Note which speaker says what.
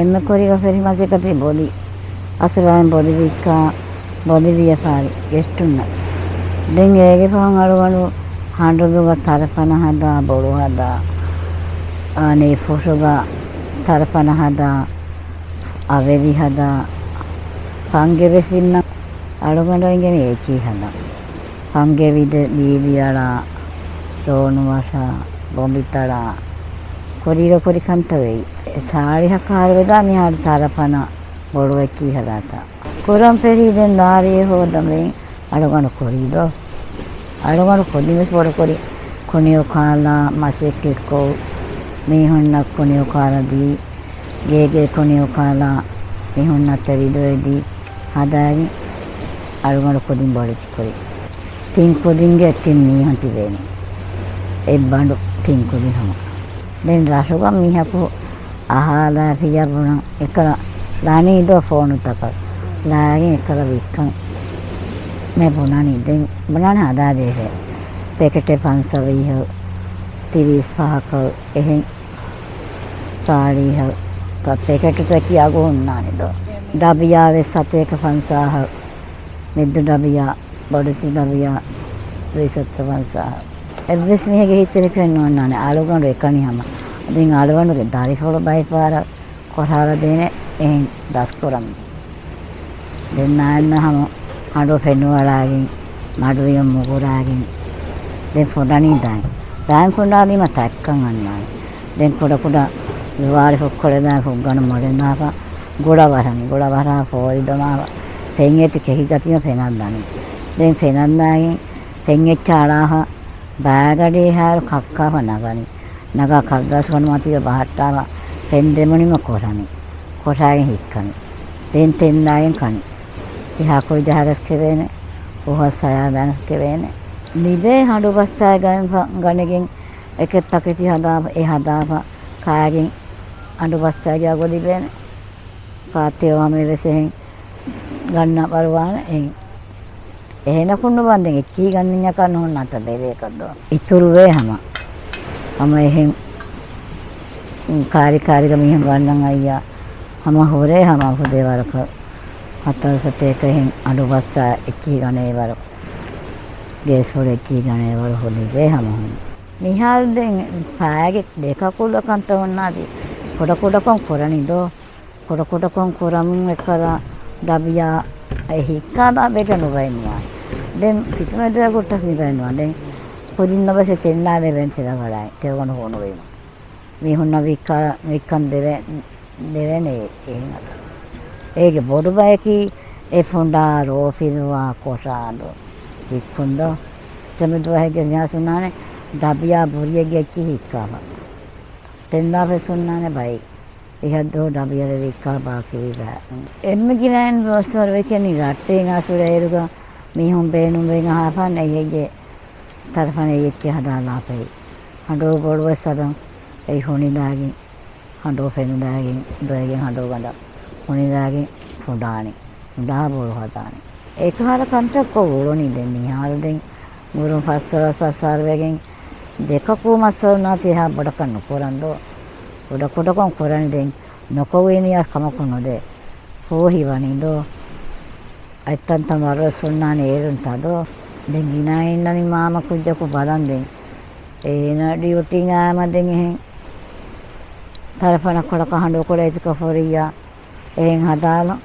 Speaker 1: එන්න කොරිග පෙරිමසෙකති බොදි අසුරයන් බොදි වික්කා බොදි වියපාරි ගෙස්ටුන්න දැන් ඒගේ පහන් අලවලු හඬුදුව තරපන හදා බොරු හදා අනේ ෆොසෝගා තරපන හදා අවේවි හදා පංගේ වෙසින්න අලවලෙන් ඒචි හදා පංගේ විද දීවියලා තෝනු වසා බොම්බිතලා කොරිග කොරි කන්ත වෙයි සාරිහකාර වෙලා මිහාර තරපන බොරුවකි හදාතා කොරම් පෙරිදෙන් නාරිය හොදමෙන් අලගන කොරිදෝ අලගන කොදිමස් බොර කොරි කොනියෝ කාලා මාසෙක්කෝ මේහොන්න කොනියෝ කාලාදී ගේගේ කොනියෝ කාලා මේහොන්නත් විදෙදී හදාරි අලගන කොදින් බොරචි කොරි තින් කොදින්ගේ තින් මිහන්ති වෙන්නේ ඒ බඬු තින් කොදින් හම දැන් රසගම් මිහපු ආහාර පියවුණ එකලා ලානීදෝ ෆෝන් උතක ලාගේ එකලා වික්කම් මේ බොනානි දැන් බනන හදා දෙහෙ පැකට් 520 35ක එහෙන් සාරිහ පැකට් එක කියාගෝ උන්නානේ දෝ ඩබියාවේ සතේක 50 මෙද්ද ඩබියා බඩති ඩබියා විසත් 50 එවස් මෙහෙගේ හිතේ කරනවා නානේ ආලෝකන එකණි හැම දැන් ආලවනුගේ දාරිකවල බයිපාර කොරාල දෙන එහෙන් දස් කරම් දැන් නාන්නහම අඬ පෙන්වලාගෙන් මඩුවිය මොගරාගෙන් දැන් ෆොඩණි දැන් ෆොඩණි මතක්කන් අන්නා දැන් කොට විවාර හොක්කොල දැන් හොග්ගන මොලෙනාක ගොඩ වරා පොයි දමාව පෙන්ගෙති කෙහි ගතිය පෙනන්දානේ දැන් පෙනන්දාගෙන් පෙන්ගෙච්චාලාහ බෑගඩේ හැර කක්කාව නගනි නගා කල්දාස් වන මාතිය බහට්ටාව පෙන් දෙමණිම කොරණි කොටාගෙන හික්කනි දෙන් තෙන්නායෙන් කනි එහා කොයි දහරස් කෙරේනේ ඔහස් සයා දැන් කෙරේනේ නිදේ හඬු බස්සා ගණගෙන් එක තකති හදාප කාගෙන් අඬු බස්සා ගියා ගොඩිබේනේ පාතේ වමේ වෙසෙන් ගන්න පරවාන එහෙන කුණු බන්දෙන් එක්කී ගන්න යකා නෝන නැත බෙරේකද්දෝ ඉතුරු වේ හැම එහෙන් කාරික මිහම් ගන්නන් අයියා හැම හොරේ හැම හොදේ වරක හතර සතේක එහෙන් අඩුවස්සා එක්කී ගනේ වර ගේස් හොර එක්කී ගනේ වර හොදේ වේ හැම මිහාල් දෙන් පාගේ දෙක කුල කන්ත වන්නාදී කොඩකොඩකම් කරණිදෝ කොඩකොඩකම් කරම් එකලා ඩබියා එහිකාදා බෙට නොවයින්නවා දැන් පිටමෙද කොටස් නිරනවා දැන් පොදින් නබසේ චෙන්නාවේ වෙන්සලා වලයි තේවන හොන වෙනවා මේ හොන්න වික්කන් දෙවනේ එහෙම ඒගේ බොඩු බයකි ඒ ෆොන්ඩා රෝෆිනවා කොටාදෝ වික්කුන්දෝ තමදුවහගේ න්යාසුනානේ ඩබියා බොරියගේ කිහිකාම තෙන්නාවේ සුන්නානේ බයි ඉහද්දෝ ඩබියල වික්කා බාකී බෑ එම්ම ගිනන් රෝස්වර වෙකනි රට්ටේ නාසුර එරුග මිහුම් බේනුම් වෙන හාපන් එයගේ තරපනේ එක්ක හදාලා අපේ හඬෝ බොඩව සදන් ඒ හොනිදාගෙන් හඬෝ ෆෙනුදාගෙන් දොයගෙන් හඬෝ ගඳ හොනිදාගෙන් ෆොඩානි උඩා බොරු හදානි ඒකහර කන්ටක් කොවුලොනි දෙන්නේ හාල්දෙන් මුරුම් පස්තරස් වගෙන් දෙකකෝ මස්සල්නා තියා බඩකන්න කොරන්දෝ උඩකොඩකම් කොරන්නේ දෙන් නොකෝවිනිය කමකුනොදේ හොහි වනිදෝ අත්තන් තමර සොන්නානේ ඒරුන් තදෝ දැන් ගිනායින්නනි මාම කුජ්ජකු බලන් දෙන් ඒන ඩියුටි ආමදෙන් එහෙන් තරපන කොඩක හඬ කොඩ ඒක ෆොරියා එහෙන් හදාලා